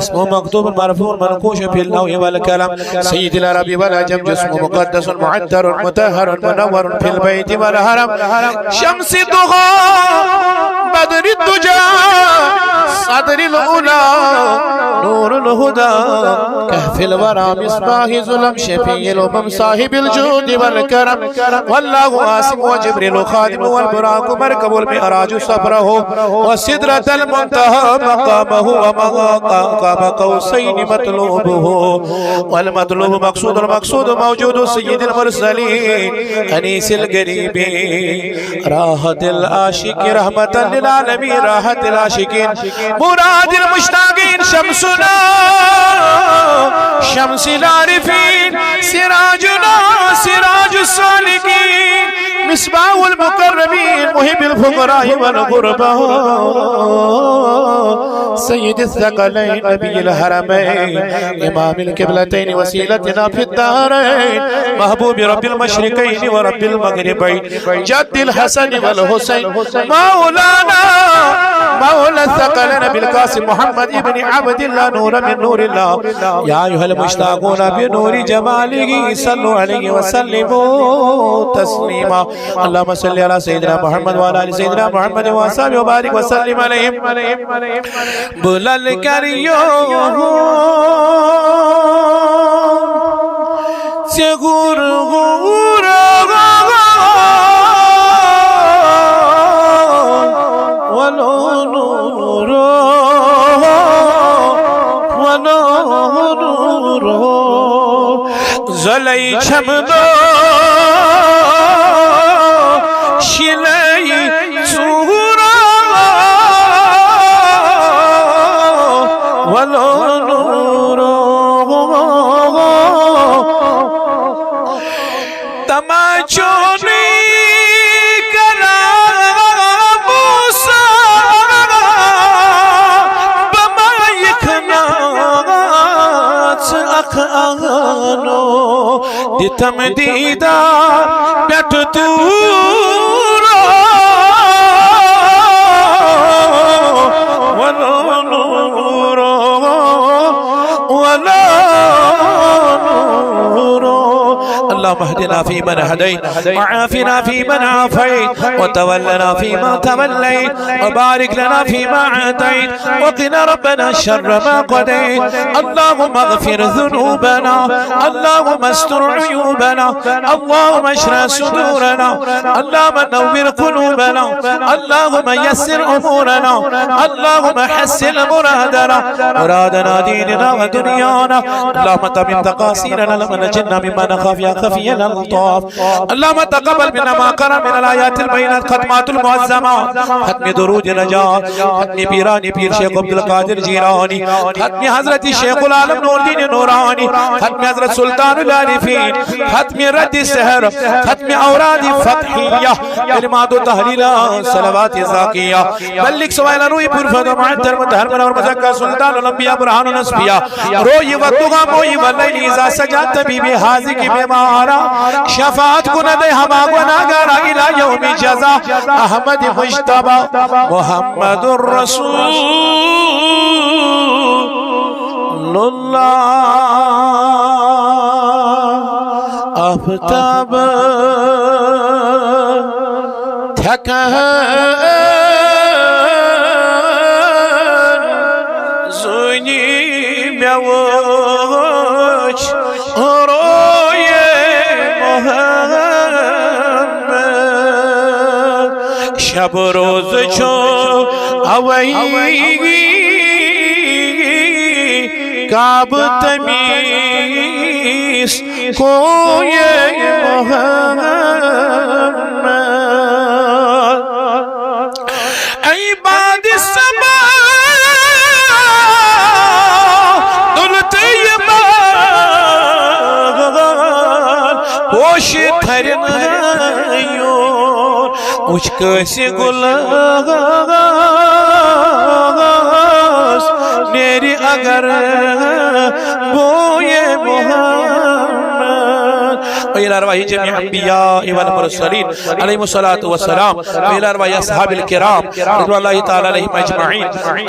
اسمه مكتوب مرفوع منقوش في اللوح والكلام سيد العرب والعجم جسمه مقدس معطر مطهر منور في البيت والحرم شمس الضحى بدر الدجى صدر الأولى نور الهدى كهف الورى مصباح ظلم شفيع الأمم صاحب الجود والكرم والله عاصم وجبريل خادم والبراق مركب المعراج صبره وسدرة المنتهى مقامه ومقام قوسين مطلوبه والمطلوب مقصود المقصود موجود سيد المرسلين أنيس القريبين راحة العاشق رحمة للعالمين راحة العاشقين مراد المشتاقين شمسنا شمس العارفين سراجنا سراج السالكين مصباح المقربين محب الفقراء والغرباء سيد الثقلين نبي الحرمين إمام القبلتين وسيلتنا في الدارين محبوب رب المشرقين ورب المغربين جد الحسن والحسين مولانا مولى الثقلين بالقاسم محمد ابن عبد الله نور من نور الله يا أيها المشتاقون بنور جماله صلوا عليه وسلموا تسليما اللهم صل على سيدنا محمد وعلى آل سيدنا محمد وصحبه وبارك وسلم عليهم بلال كريو سيغور زلي چمدو شلي سورا ولو نورو تماچوني كرا موسى بما يكنات أخانو دي تمديدا بيتتورا ولو نورو ولو نورو اللهم اهدنا فيمن هديت وعافنا فيمن عافيت وتولنا فيما توليت وبارك لنا فيما عاديت وقنا ربنا شر ما قضيت اللهم اغفر ذنوبنا اللهم استر عيوبنا اللهم اشرح صدورنا اللهم نور قلوبنا اللهم يسر امورنا اللهم حسن مرادنا ديننا ودنيانا اللهم تمم تقاصيرنا لما نجنا مما نخاف يا خفي الألطاف اللهم تقبل منا ما قرأ من الآيات البينات ختمات المعظمات ختم درود نجاة ختم پیرانی پیر شیخ عبدالقادر جیلانی ختم حضرت شیخ العالم نور الدین نورانی ختم حضرت سلطان العارفین ختم رد السحر ختم اوراد فتحیہ کلمات و تحلیلات صلوات زاکیہ بلک سوائل روی پرفد و معدر متحرمن اور مزکہ سلطان الانبیاء برہان الانسبیاء روی و تغام وی واللیل اذا سجاد طبیب حاضی کی بیمارا شفاعت کند ہما گناہگارا الى یوم جزا احمد مجتبی محمد الرسول اللہ آفتاب تھکن زنی میوچ روی محمد شب روز چو اوئی کعب تمیز کوئی محمد عباد السما دلت یمان پوش تھرنیون اچھ کسی گلاس میری اگر بوئے محمد وإلى أرواح جميع الأنبياء والمرسلين عليهم الصلاة والسلام وإلى أرواح أصحاب الكرام رضوان الله تعالى عليهم أجمعين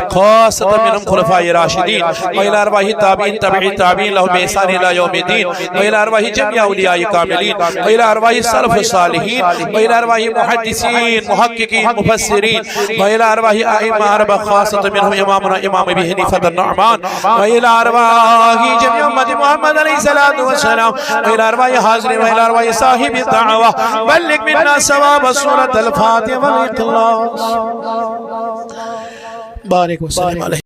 خاصة منهم خلفاء راشدين وإلى أرواح التابعين تبع التابعين لهم بإحسان إلى يوم الدين وإلى أرواح جميع أولياء كاملين وإلى أرواح السلف الصالحين وإلى أرواح محدثين محققين مفسرين وإلى أرواح أئمة أربعة خاصة منهم إمامنا إمام أبي حنيفة النعمان وإلى أرواح جميع أمة محمد عليه الصلاة والسلام وإلى أرواح حاضرين وإلى أرواح صاحب الدعوة بلغ منا ثواب سورة الفاتحة والإخلاص بارك وسلم عليه